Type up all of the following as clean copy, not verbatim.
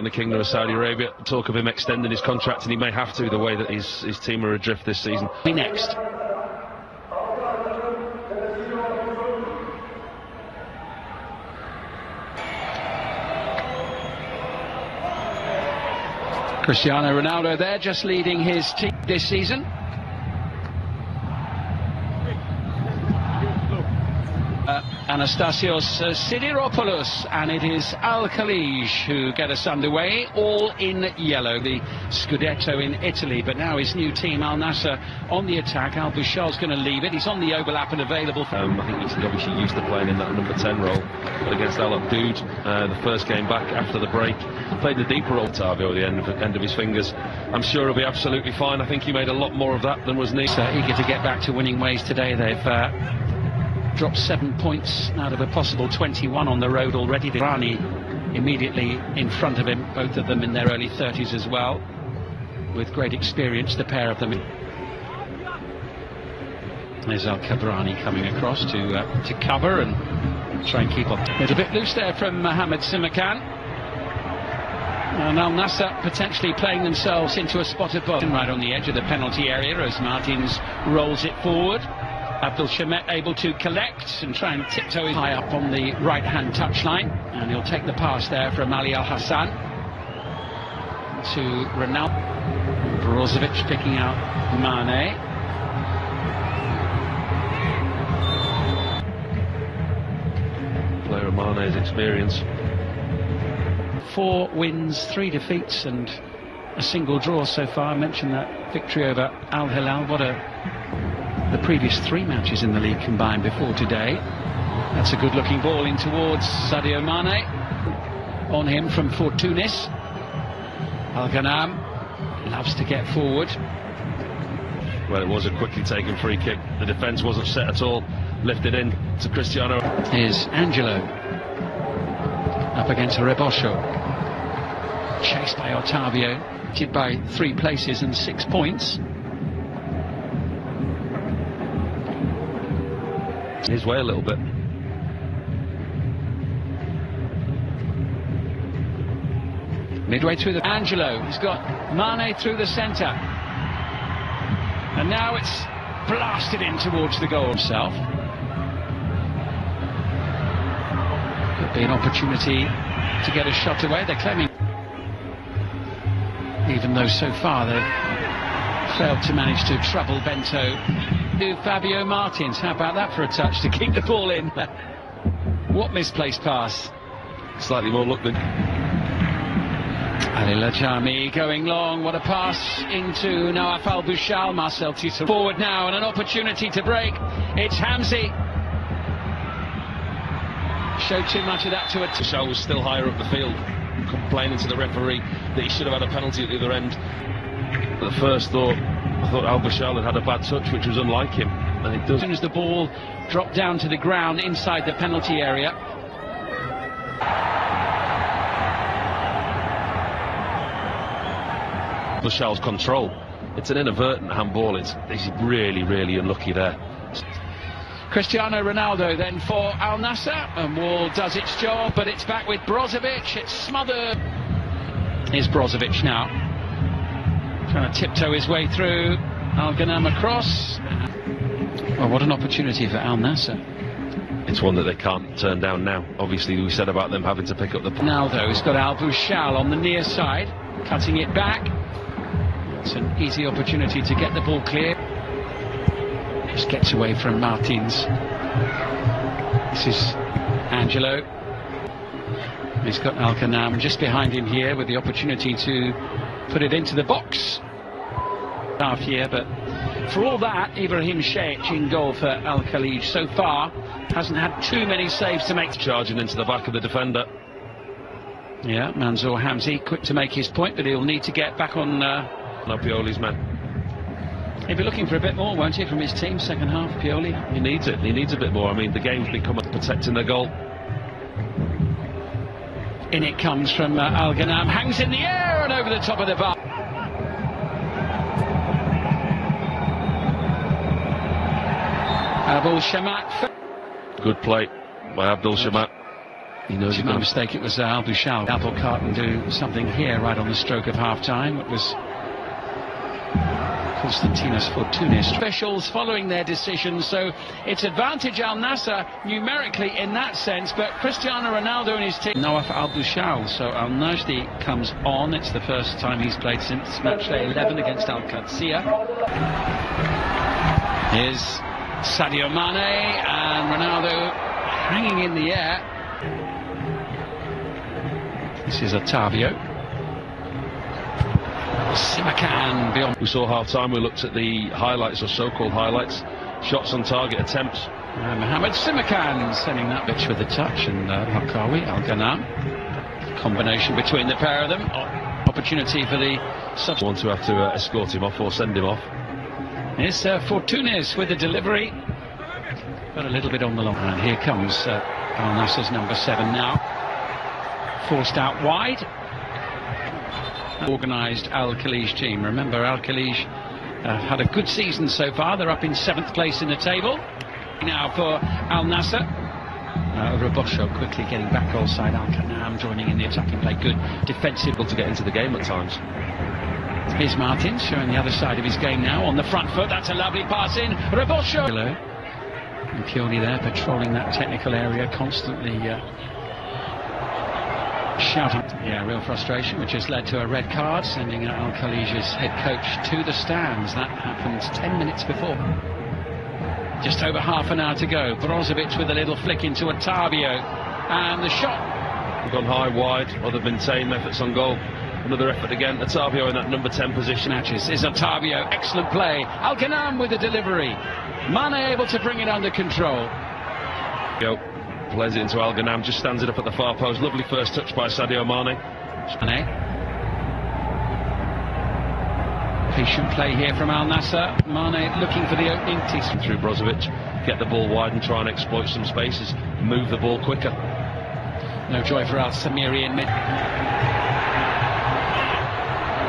in the Kingdom of Saudi Arabia. Talk of him extending his contract, and he may have to, the way that his team are adrift this season. Next. Cristiano Ronaldo there, just leading his team this season. Anastasios Sidiropoulos, and it is Al-Khaleej who get us underway, all in yellow, the Scudetto in Italy. But now his new team, Al-Nassr, on the attack. Al-Bushal's going to leave it. He's on the overlap and available for... I think he's obviously used to playing in that number 10 role, but against Al-Abdoud, the first game back after the break, played the deeper role, Tavio, at the end of his fingers. I'm sure he'll be absolutely fine. I think he made a lot more of that than was needed. Eager to get back to winning ways today. They've dropped 7 points out of a possible 21 on the road already. Rani immediately in front of him, both of them in their early 30s as well, with great experience, the pair of them. There's Al-Kabrani coming across to cover and try and keep up. A little bit loose there from Mohamed Simakan. And Al-Nassr potentially playing themselves into a spot of bottom right on the edge of the penalty area as Martins rolls it forward. Abdul Shamet able to collect and try and tiptoe high up on the right-hand touchline, and he'll take the pass there from Ali Al-Hassan to Ronaldo. Brozovic picking out Mane. Player of Mane's experience. 4 wins, 3 defeats and a single draw so far. I mentioned that victory over Al Hilal. What the previous 3 matches in the league combined before today. That's a good looking ball in towards Sadio Mane. On him from Fortunis. Al-Ghanam loves to get forward. Well, it was a quickly taken free kick. The defence wasn't set at all. Lifted in to Cristiano. Here's Angelo up against Rebosho. Chased by Otavio. Hit by 3 places and 6 points. His way a little bit. Midway through the... Angelo, he's got Mane through the centre. And now it's blasted in towards the goal himself. Could be an opportunity to get a shot away. They're claiming... Even though so far they've failed to manage to trouble Bento. To Fabio Martins, how about that for a touch to keep the ball in? What misplaced pass. Slightly more luck than... Ali Lajami going long, what a pass into Nawaf Al-Bushal. Marcel Tissot forward now and an opportunity to break. It's Hamzi. Showed too much of that to a... Bushal was still higher up the field, complaining to the referee that he should have had a penalty at the other end. But the first thought, I thought Al-Bushal had a bad touch, which was unlike him, and it does. As soon as the ball dropped down to the ground inside the penalty area. Bushal's control. It's an inadvertent handball. He's really, really unlucky there. Cristiano Ronaldo then for Al-Nassr, and Wall does its job, but it's back with Brozovic. It's smothered. Here's Brozovic now, trying to tiptoe his way through. Al-Ghanam across. Well, what an opportunity for Al-Nassr. It's one that they can't turn down now. Obviously, we said about them having to pick up the... Ronaldo's got Al-Bushal on the near side, cutting it back. It's an easy opportunity to get the ball clear. Just gets away from Martins. This is Angelo. He's got Al-Ghanam just behind him here with the opportunity to put it into the box. Half here, but for all that, Ibrahim Sheikh in goal for Al-Khaleej so far hasn't had too many saves to make. Charging into the back of the defender. Yeah, Manzour Hamzi quick to make his point, but he'll need to get back on Pioli's man. He'll be looking for a bit more, won't he, from his team second half, Pioli? He needs it. He needs a bit more. I mean, the game's become protecting the goal. In it comes from Al-Ghanam, hangs in the air and over the top of the bar. Abdul Shamat. Good play by Abdul Shamat. He knows my mistake, it was Al-Bushal. Apple Carton do something here right on the stroke of half-time. It was Konstantinos Fortounis. Officials following their decision, so it's advantage Al-Nassr numerically in that sense, but Cristiano Ronaldo and his team. Nawaf Al-Bushal, so Al-Najdi comes on. It's the first time he's played since matchday 11 against Al-Khaleej. Here's Sadio Mane and Ronaldo hanging in the air. This is Otavio. Simakan beyond. We saw half-time, we looked at the highlights, or so-called highlights, shots on target attempts. Mohamed Simakan sending that bitch with a touch, and Hakawi, Al-Ghanam. Combination between the pair of them. Opportunity for the Want to have to escort him off or send him off. Here's Fortounis with the delivery. Got a little bit on the line. And here comes Al-Nassr's number 7 now. Forced out wide. Organised Al-Khaleej team. Remember, Al-Khaleej had a good season so far. They're up in 7th place in the table. Now for Al-Nassr. Rebosho quickly getting back goal side. Al-Ghanam joining in the attacking play. Good defensive. To get into the game at times. Here's Martins showing the other side of his game now on the front foot. That's a lovely pass in. Rebosho. And purely there, patrolling that technical area, constantly shouting. Yeah, real frustration, which has led to a red card, sending Al-Khaleej's head coach to the stands. That happened 10 minutes before. Just over half an hour to go. Brozovic with a little flick into Otavio. And the shot. Gone high, wide, other than tame efforts on goal. Another effort again. Otavio in that number 10 position. Matches is Otavio. Excellent play. Al-Ghanam with the delivery. Mane able to bring it under control. Plays it into Al-Ghanam, just stands it up at the far post. Lovely first touch by Sadio Mane. Patient play here from Al-Nassr. Mane looking for the opening. Through Brozovic, get the ball wide and try and exploit some spaces, move the ball quicker. No joy for Al-Samiri in mid.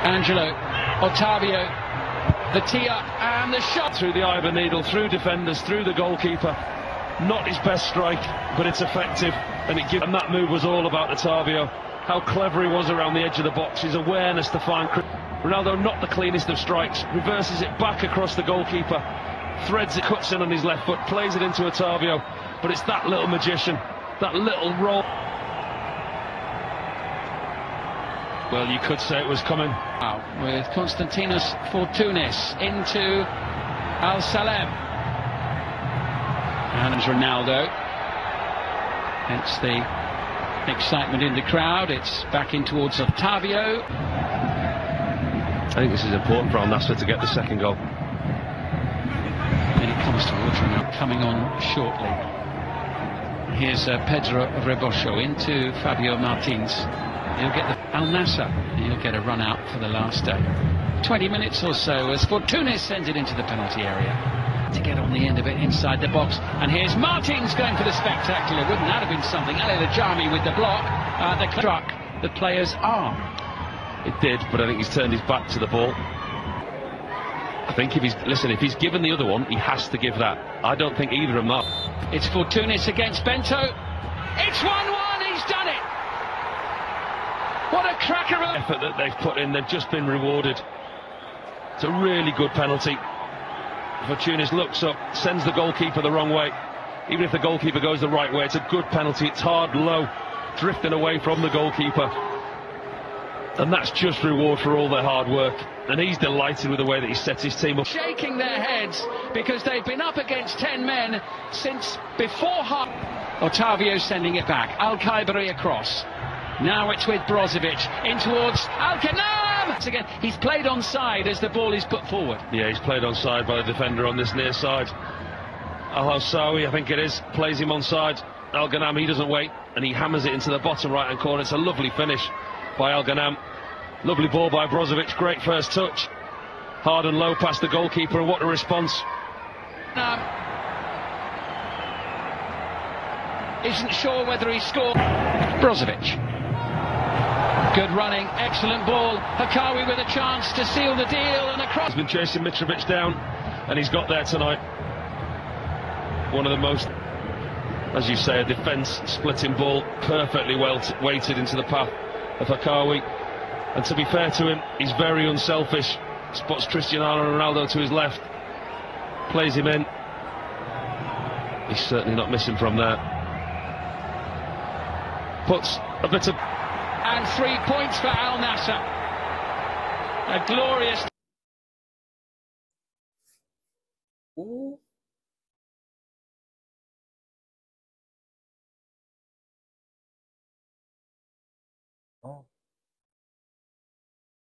Angelo, Otavio, the tee up and the shot. Through the eye of a needle, through defenders, through the goalkeeper. Not his best strike, but it's effective, and that move was all about Otavio. How clever he was around the edge of the box, his awareness to find Ronaldo. Not the cleanest of strikes, reverses it back across the goalkeeper, threads it, cuts in on his left foot, plays it into Otavio, but it's that little magician, that little roll. Well, you could say it was coming. Wow, with Konstantinos Fortounis into Al-Salem. And Ronaldo. Hence the excitement in the crowd. It's back in towards Otavio. I think this is important for Al-Nassr to get the second goal. And it comes towards Ronaldo, coming on shortly. Here's Pedro Rebosho into Fabio Martins. He'll get the Al-Nassr. He'll get a run out for the last 20 minutes or so as Fortounis sends it into the penalty area. To get on the end of it inside the box. And here's Martins going for the spectacular. Wouldn't that have been something? Al-Ajami with the block. The struck the player's arm. It did, but I think he's turned his back to the ball. I think if he's given the other one, he has to give that. I don't think either of them are. It's Fortounis against Bento. It's 1-1. He's done it. What a cracker of effort that they've put in. They've just been rewarded. It's a really good penalty. Fortounis looks up, sends the goalkeeper the wrong way. Even if the goalkeeper goes the right way, it's a good penalty. It's hard, low, drifting away from the goalkeeper. And that's just reward for all their hard work. And he's delighted with the way that he sets his team up. Shaking their heads because they've been up against 10 men since before half. Otavio sending it back. Al-Khaibari across. Now it's with Brozovic in towards Al-Ghanam. Again, he's played onside as the ball is put forward. Yeah, he's played onside by the defender on this near side. Al-Hawsawi, I think it is, plays him onside. Al-Ghanam, he doesn't wait, and he hammers it into the bottom right-hand corner. It's a lovely finish by Al-Ghanam. Lovely ball by Brozovic, great first touch. Hard and low past the goalkeeper, and what a response. Isn't sure whether he scored. Brozovic. Good running, excellent ball. Hakawi with a chance to seal the deal and across. He's been chasing Mitrovic down, and he's got there tonight. One of the most As you say, a defence splitting ball perfectly well weighted into the path of Hakawi. And to be fair to him, he's very unselfish. Spots Cristiano Ronaldo to his left, plays him in. He's certainly not missing from there. Puts a bit of... And 3 points for Al-Nassr. A glorious... Ooh.